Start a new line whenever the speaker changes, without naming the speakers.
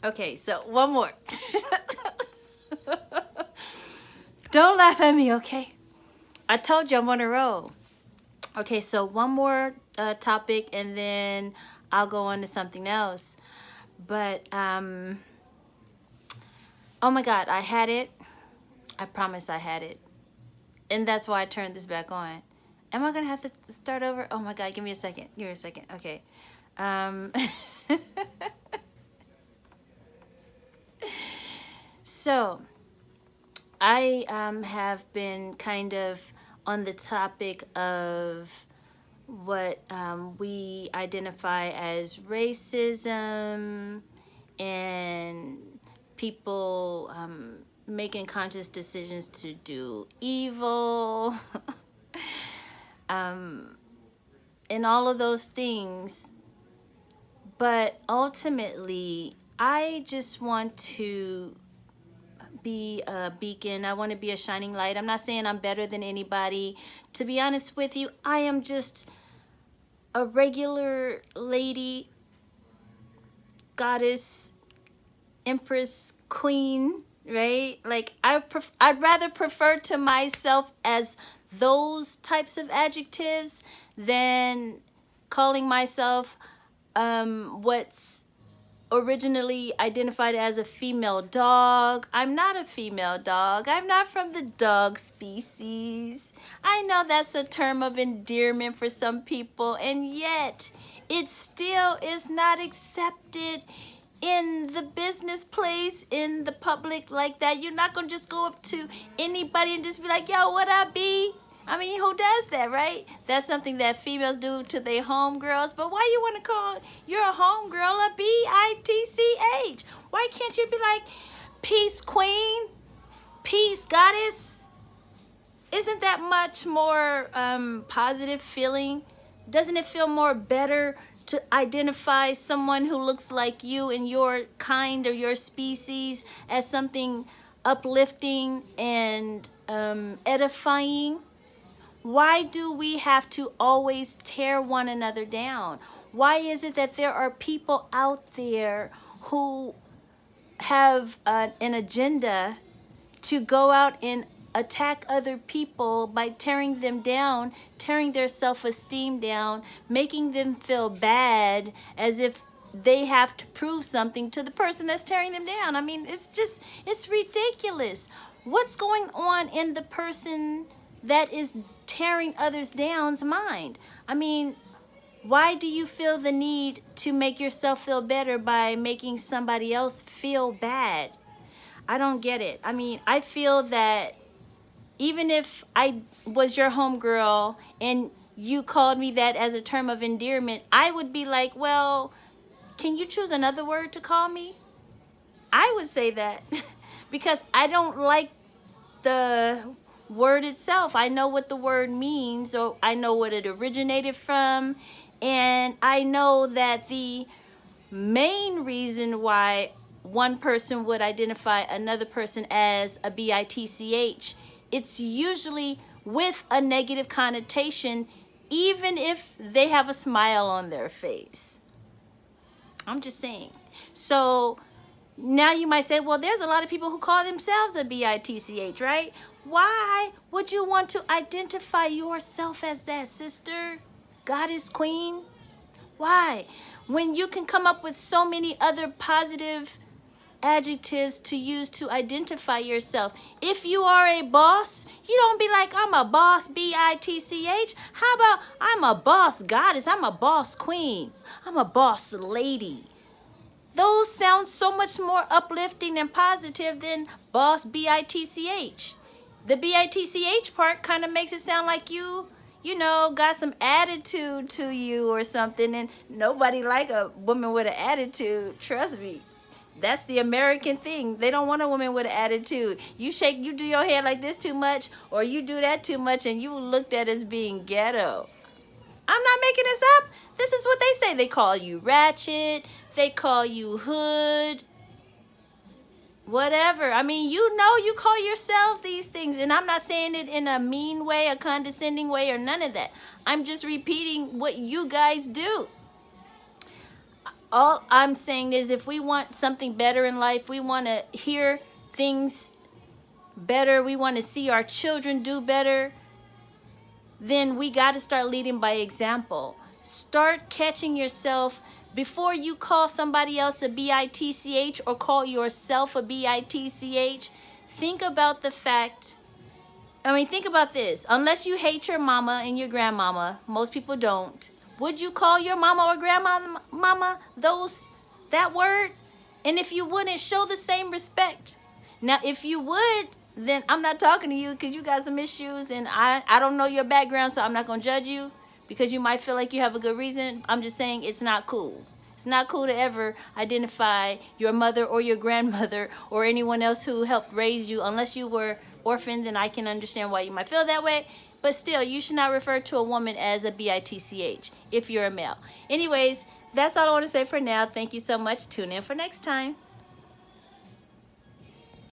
Okay, so one more. Don't laugh at me, okay? I told you I'm on a roll. Okay, so one more topic and then I'll go on to something else. But, oh my God, I had it. I promise I had it. And that's why I turned this back on. Am I going to have to start over? Oh my God, give me a second. Give me a second. Okay. Um, so, I have been kind of on the topic of what we identify as racism and people making conscious decisions to do evil and all of those things. But ultimately, I just want to be a beacon. I want to be a shining light. I'm not saying I'm better than anybody. To be honest with you, I am just a regular lady, goddess, empress, queen, right? Like I'd rather prefer to myself as those types of adjectives than calling myself what's originally identified as a female dog. I'm not a female dog. I'm not from the dog species. I know that's a term of endearment for some people, and yet it still is not accepted in the business place, in the public like that. You're not gonna just go up to anybody and just be like, yo, what up, B? I mean, who does that, right? That's something that females do to their homegirls. But why you want to call your homegirl a bitch? Why can't you be like, peace, queen, peace, goddess? Isn't that much more positive feeling? Doesn't it feel more better to identify someone who looks like you and your kind or your species as something uplifting and edifying? Why do we have to always tear one another down? Why is it that there are people out there who have an agenda to go out and attack other people by tearing them down, tearing their self-esteem down, making them feel bad as if they have to prove something to the person that's tearing them down? I mean, it's ridiculous. What's going on in the person that is tearing others down's mind? I mean, why do you feel the need to make yourself feel better by making somebody else feel bad? I don't get it. I mean, I feel that even if I was your homegirl and you called me that as a term of endearment, I would be like, well, can you choose another word to call me? I would say that because I don't like the word itself. I know what the word means, or I know what it originated from, and I know that the main reason why one person would identify another person as a bitch, it's usually with a negative connotation, even if they have a smile on their face. I'm just saying. So now you might say, well, there's a lot of people who call themselves a bitch, right? Why would you want to identify yourself as that, sister? Goddess, queen? Why? When you can come up with so many other positive adjectives to use to identify yourself. If you are a boss, you don't be like, I'm a boss, bitch. How about I'm a boss goddess, I'm a boss queen, I'm a boss lady? Those sound so much more uplifting and positive than boss, bitch. The bitch part kind of makes it sound like you know, got some attitude to you or something, and nobody like a woman with an attitude, trust me. That's the American thing. They don't want a woman with an attitude. You do your hair like this too much, or you do that too much, and you looked at as being ghetto. I'm not making this up. This is what they say. They call you ratchet. They call you hood. Whatever. I mean, you know, you call yourselves these things, and I'm not saying it in a mean way, a condescending way, or none of that. I'm just repeating what you guys do. All I'm saying is, if we want something better in life, we want to hear things better, we want to see our children do better, then we got to start leading by example. Start catching yourself before you call somebody else a bitch or call yourself a bitch. Think about the fact, think about this. Unless you hate your mama and your grandmama, most people don't. Would you call your mama or grandmama that word? And if you wouldn't, show the same respect. Now, if you would, then I'm not talking to you because you got some issues, and I don't know your background, so I'm not going to judge you because you might feel like you have a good reason. I'm just saying it's not cool. It's not cool to ever identify your mother or your grandmother or anyone else who helped raise you. Unless you were orphaned, then I can understand why you might feel that way. But still, you should not refer to a woman as a bitch if you're a male. Anyways, that's all I want to say for now. Thank you so much. Tune in for next time.